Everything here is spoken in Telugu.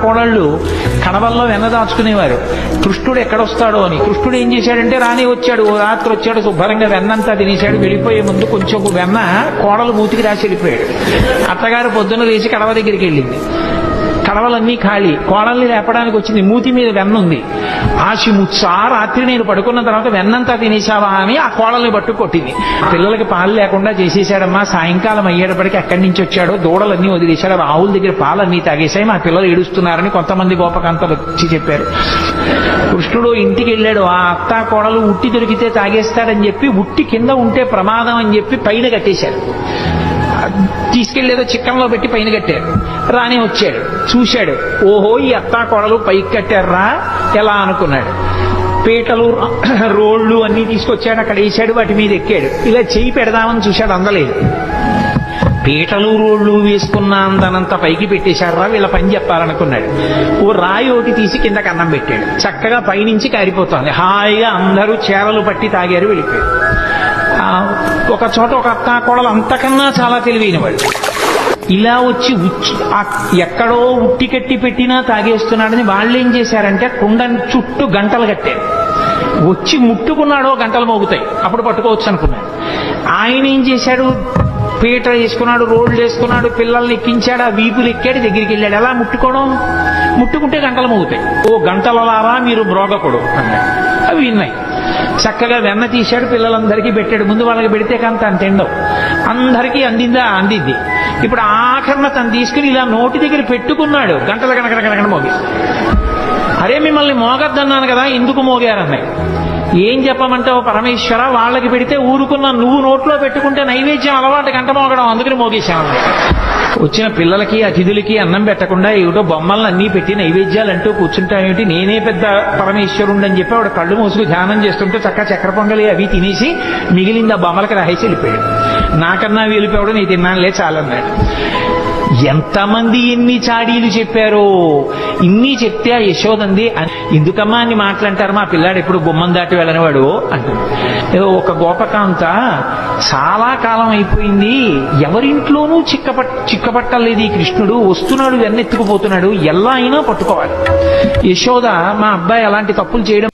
కోడళ్ళు కడవల్లో వెన్న దాచుకునేవారు. కృష్ణుడు ఎక్కడొస్తాడో అని. కృష్ణుడు ఏం చేశాడంటే రాని వచ్చాడు, రాత్రి వచ్చాడు, శుభ్రంగా వెన్నంతా తినేశాడు. వెళ్ళిపోయే ముందు కొంచెం వెన్న కోడలు మూతికి రాసి వెళ్ళిపోయాడు. అత్తగారు పొద్దున్న లేచి కడవ దగ్గరికి వెళ్ళింది. కడవలన్నీ ఖాళీ. కోడల్ని లేపడానికి వచ్చింది. మూతి మీద వెన్న ఉంది. ఆశిముచ్చా రాత్రి నేను పడుకున్న తర్వాత వెన్నంతా తినేశావా అని ఆ కోడల్ని పట్టు కొట్టింది. పిల్లలకి పాలు లేకుండా చేసేశాడమ్మా. సాయంకాలం అయ్యేటప్పటికి ఎక్కడి నుంచి వచ్చాడో దూడలన్నీ వదిలేశాడు. ఆవుల దగ్గర పాలన్నీ తాగేశాయి. మా పిల్లలు ఏడుస్తున్నారని కొంతమంది గోపకాంతలు వచ్చి చెప్పారు. కృష్ణుడు ఇంటికి వెళ్ళాడు. ఆ అత్త కోడలు ఉట్టి దొరికితే తాగేస్తాడని చెప్పి ఉట్టి కింద ఉంటే ప్రమాదం అని చెప్పి పైన కట్టేశారు. తీసుకెళ్లేదో చిక్కంలో పెట్టి పైన కట్టారు. రానే వచ్చాడు, చూశాడు. ఓహో, ఈ అత్తా కోడలు పైకి కట్టారా ఎలా అనుకున్నాడు. పీటలు రోళ్లు అన్ని తీసుకొచ్చాడు, అక్కడ వేసాడు, వాటి మీద ఎక్కాడు. ఇలా చెయ్యి పెడదామని చూశాడు, అందలేదు. పీటలు రోళ్లు వేసుకున్న అందనంత పైకి పెట్టేశారా, వీళ్ళ పని చెప్పాలనుకున్నాడు. ఓ రాయి ఒకటి తీసి కిందకి అన్నం పెట్టాడు. చక్కగా పైనుంచి కారిపోతోంది. హాయిగా అందరూ చేరలు పట్టి తాగారు, వెళ్ళిపోయాడు. ఒక చోట ఒక అత్తా కోడలు అంతకన్నా చాలా తెలివైన వాళ్ళు. ఇలా వచ్చి ఎక్కడో ఉట్టి కట్టి పెట్టినా తాగేస్తున్నాడని వాళ్ళు ఏం చేశారంటే కుండ చుట్టూ గంటలు కట్టారు. వచ్చి ముట్టుకున్నాడో గంటలు మోగుతాయి, అప్పుడు పట్టుకోవచ్చు అనుకున్నాడు. ఆయన ఏం చేశాడు, పీట వేసుకున్నాడు, రోడ్లు వేసుకున్నాడు, పిల్లల్ని ఎక్కించాడు, ఆ వీపులు ఎక్కాడు, దగ్గరికి వెళ్ళాడు. ఎలా ముట్టుకోవడం, ముట్టుకుంటే గంటలు మోగుతాయి. ఓ గంటలలారా మీరు మ్రోగకూడదు అన్నాడు. అవి విన్నాయి. చక్కగా వెన్న తీశాడు, పిల్లలందరికీ పెట్టాడు. ముందు వాళ్ళకి పెడితే కానీ తను తిండవు. అందరికీ అందింది. ఇప్పుడు ఆఖరణ తను తీసుకుని ఇలా నోటి దగ్గర పెట్టుకున్నాడు. గంటల కనకన మోగి. అరే మిమ్మల్ని మోగద్దన్నాను కదా, ఎందుకు మోగారన్నాయి. ఏం చెప్పమంటావు పరమేశ్వర, వాళ్ళకి పెడితే ఊరుకున్నా, నువ్వు నోట్లో పెట్టుకుంటే నైవేద్యం అలవాటు గంట మోగడం, అందుకని మోగేశాను. వచ్చిన పిల్లలకి అతిథులకి అన్నం పెట్టకుండా ఏమిటో బొమ్మలను అన్నీ పెట్టి నైవేద్యాలు అంటూ కూర్చుంటాయేమిటి, నేనే పెద్ద పరమేశ్వరుండని చెప్పి ఆవిడ కళ్ళు మూసుకు ధ్యానం చేస్తుంటే చక్కెర పొంగలి అవి తినేసి మిగిలింది ఆ బొమ్మలకి రాసేసి వెళ్ళిపోయాడు. నాకన్నా వెళ్ళిపోవడం నీ తిన్నానులే చాలన్నాడు. ఎంతమంది ఎన్ని చాడీలు చెప్పారో. ఇన్ని చెప్తే ఆ యశోదంది, ఎందుకమ్మా అన్ని మాటలంటారు, మా పిల్లాడు ఎప్పుడు గుమ్మం దాటి వెళ్ళనివాడు అంటుంది. ఏదో ఒక గోపకాంత చాలా కాలం అయిపోయింది, ఎవరింట్లోనూ చిక్కపట్టలేదు ఈ కృష్ణుడు, వస్తున్నాడు వెన్నెత్తుకుపోతున్నాడు, ఎలా అయినా పట్టుకోవాలి. యశోద మా అబ్బాయి అలాంటి తప్పులు చేయడం